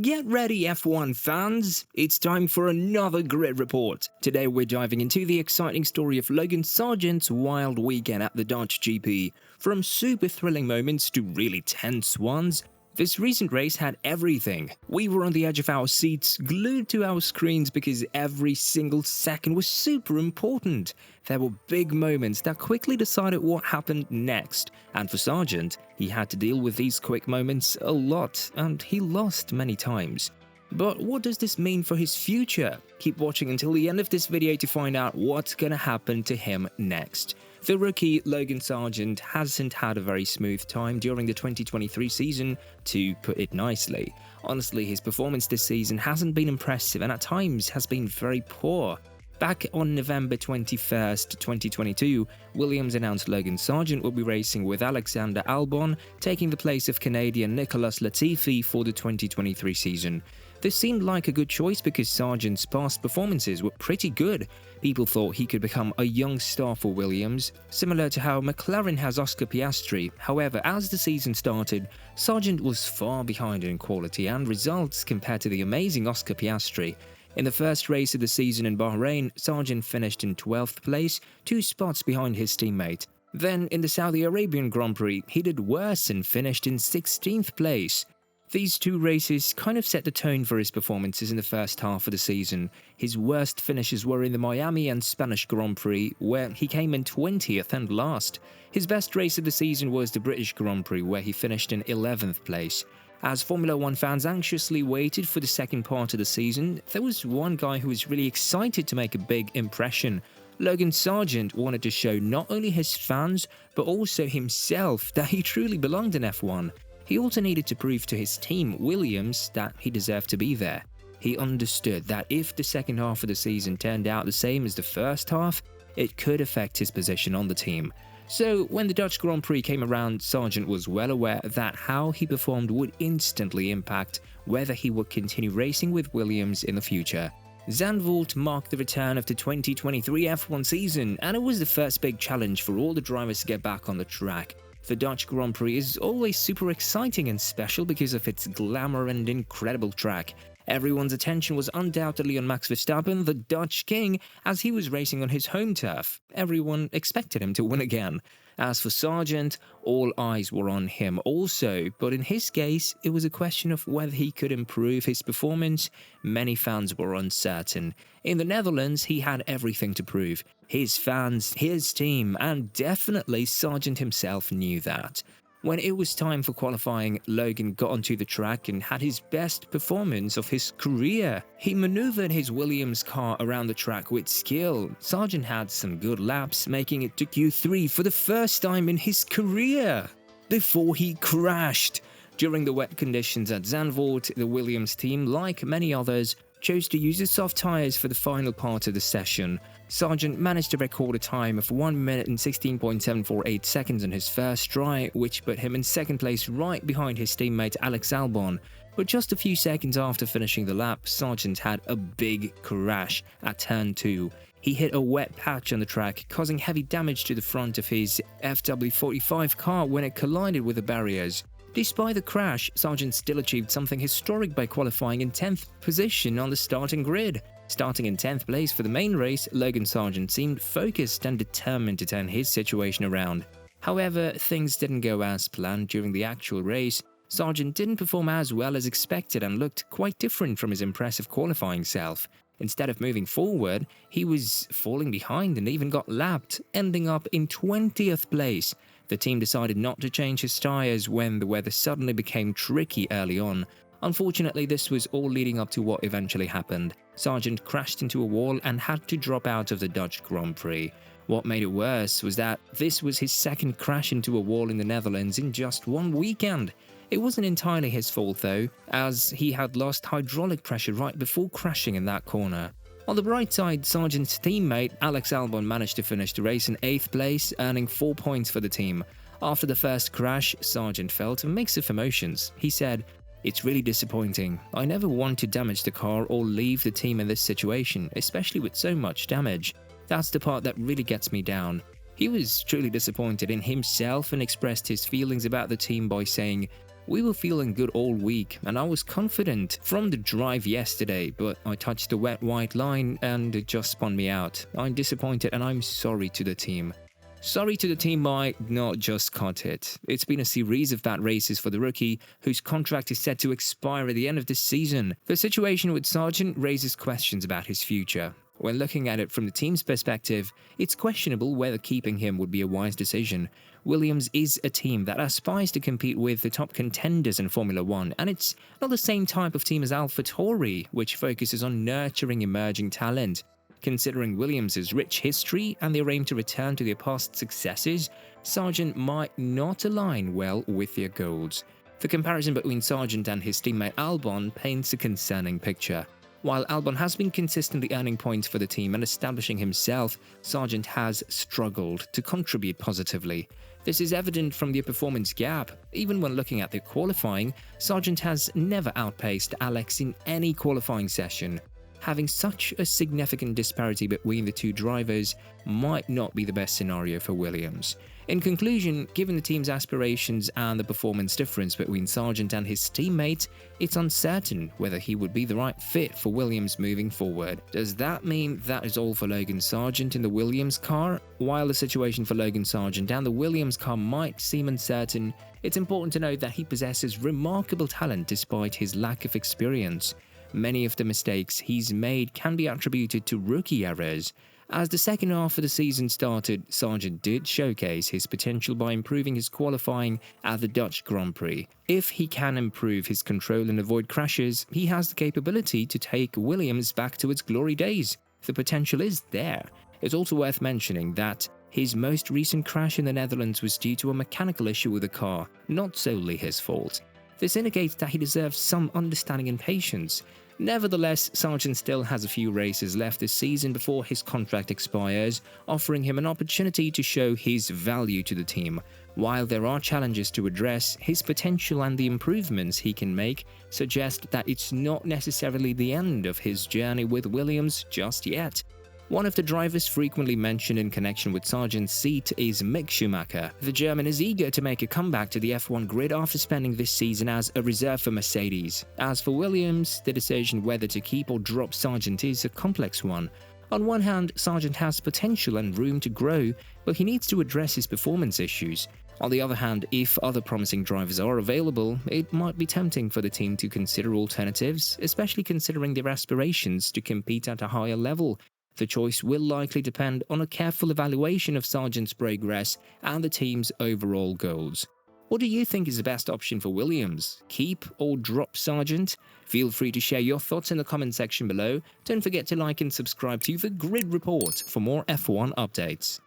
Get ready, F1 fans! It's time for another grid report. Today we're diving into the exciting story of Logan Sargeant's wild weekend at the Dutch GP. From super thrilling moments to really tense ones, this recent race had everything. We were on the edge of our seats, glued to our screens because every single second was super important. There were big moments that quickly decided what happened next, and for Sargeant, he had to deal with these quick moments a lot, and he lost many times. But what does this mean for his future? Keep watching until the end of this video to find out what's gonna happen to him next. The rookie Logan Sargeant hasn't had a very smooth time during the 2023 season, to put it nicely. Honestly, his performance this season hasn't been impressive and at times has been very poor. Back on November 21st, 2022, Williams announced Logan Sargeant will be racing with Alexander Albon, taking the place of Canadian Nicolas Latifi for the 2023 season. This seemed like a good choice because Sargeant's past performances were pretty good. People thought he could become a young star for Williams, similar to how McLaren has Oscar Piastri. However, as the season started, Sargeant was far behind in quality and results compared to the amazing Oscar Piastri. In the first race of the season in Bahrain, Sargeant finished in 12th place, 2 spots behind his teammate. Then, in the Saudi Arabian Grand Prix, he did worse and finished in 16th place. These 2 races kind of set the tone for his performances in the first half of the season. His worst finishes were in the Miami and Spanish Grand Prix, where he came in 20th and last. His best race of the season was the British Grand Prix, where he finished in 11th place. As Formula 1 fans anxiously waited for the second part of the season, there was one guy who was really excited to make a big impression. Logan Sargeant wanted to show not only his fans, but also himself that he truly belonged in F1. He also needed to prove to his team, Williams, that he deserved to be there. He understood that if the second half of the season turned out the same as the first half, it could affect his position on the team. So, when the Dutch Grand Prix came around, Sargeant was well aware that how he performed would instantly impact whether he would continue racing with Williams in the future. Zandvoort marked the return of the 2023 F1 season, and it was the first big challenge for all the drivers to get back on the track. The Dutch Grand Prix is always super exciting and special because of its glamour and incredible track. Everyone's attention was undoubtedly on Max Verstappen, the Dutch king, as he was racing on his home turf. Everyone expected him to win again. As for Sargeant, all eyes were on him also, but in his case, it was a question of whether he could improve his performance. Many fans were uncertain. In the Netherlands, he had everything to prove. His fans, his team, and definitely Sargeant himself knew that. When it was time for qualifying, Logan got onto the track and had his best performance of his career. He maneuvered his Williams car around the track with skill. Sargeant had some good laps, making it to Q3 for the first time in his career, before he crashed. During the wet conditions at Zandvoort, the Williams team, like many others, chose to use the soft tyres for the final part of the session. Sargeant managed to record a time of 1 minute and 16.748 seconds on his first try, which put him in second place right behind his teammate Alex Albon. But just a few seconds after finishing the lap, Sargeant had a big crash at turn 2. He hit a wet patch on the track, causing heavy damage to the front of his FW45 car when it collided with the barriers. Despite the crash, Sargeant still achieved something historic by qualifying in 10th position on the starting grid. Starting in 10th place for the main race, Logan Sargeant seemed focused and determined to turn his situation around. However, things didn't go as planned during the actual race. Sargeant didn't perform as well as expected and looked quite different from his impressive qualifying self. Instead of moving forward, he was falling behind and even got lapped, ending up in 20th place. The team decided not to change his tyres when the weather suddenly became tricky early on. Unfortunately, this was all leading up to what eventually happened. Sargeant crashed into a wall and had to drop out of the Dutch Grand Prix. What made it worse was that this was his second crash into a wall in the Netherlands in just one weekend. It wasn't entirely his fault though, as he had lost hydraulic pressure right before crashing in that corner. On the bright side, Sargeant's teammate Alex Albon managed to finish the race in 8th place, earning 4 points for the team. After the first crash, Sargeant felt a mix of emotions. He said, "It's really disappointing. I never want to damage the car or leave the team in this situation, especially with so much damage. That's the part that really gets me down." He was truly disappointed in himself and expressed his feelings about the team by saying, We were feeling good all week and I was confident from the drive yesterday, but I touched the wet white line and it just spun me out. I'm disappointed and I'm sorry to the team. Sorry to the team might not just cut it. It's been a series of bad races for the rookie, whose contract is set to expire at the end of this season. The situation with Sargeant raises questions about his future. When looking at it from the team's perspective, it's questionable whether keeping him would be a wise decision. Williams is a team that aspires to compete with the top contenders in Formula One, and it's not the same type of team as AlphaTauri, which focuses on nurturing emerging talent. Considering Williams' rich history and their aim to return to their past successes, Sargeant might not align well with their goals. The comparison between Sargeant and his teammate Albon paints a concerning picture. While Albon has been consistently earning points for the team and establishing himself, Sargeant has struggled to contribute positively. This is evident from their performance gap. Even when looking at their qualifying, Sargeant has never outpaced Alex in any qualifying session. Having such a significant disparity between the two drivers might not be the best scenario for Williams. In conclusion, given the team's aspirations and the performance difference between Sargeant and his teammate, it's uncertain whether he would be the right fit for Williams moving forward. Does that mean that is all for Logan Sargeant in the Williams car? While the situation for Logan Sargeant and the Williams car might seem uncertain, it's important to note that he possesses remarkable talent despite his lack of experience. Many of the mistakes he's made can be attributed to rookie errors. As the second half of the season started, Sargeant did showcase his potential by improving his qualifying at the Dutch Grand Prix. If he can improve his control and avoid crashes, he has the capability to take Williams back to its glory days. The potential is there. It's also worth mentioning that his most recent crash in the Netherlands was due to a mechanical issue with the car, not solely his fault. This indicates that he deserves some understanding and patience. Nevertheless, Sargeant still has a few races left this season before his contract expires, offering him an opportunity to show his value to the team. While there are challenges to address, his potential and the improvements he can make suggest that it's not necessarily the end of his journey with Williams just yet. One of the drivers frequently mentioned in connection with Sargeant's seat is Mick Schumacher. The German is eager to make a comeback to the F1 grid after spending this season as a reserve for Mercedes. As for Williams, the decision whether to keep or drop Sargeant is a complex one. On one hand, Sargeant has potential and room to grow, but he needs to address his performance issues. On the other hand, if other promising drivers are available, it might be tempting for the team to consider alternatives, especially considering their aspirations to compete at a higher level. The choice will likely depend on a careful evaluation of Sargeant's progress and the team's overall goals. What do you think is the best option for Williams? Keep or drop Sargeant? Feel free to share your thoughts in the comment section below. Don't forget to like and subscribe to The Grid Report for more F1 updates.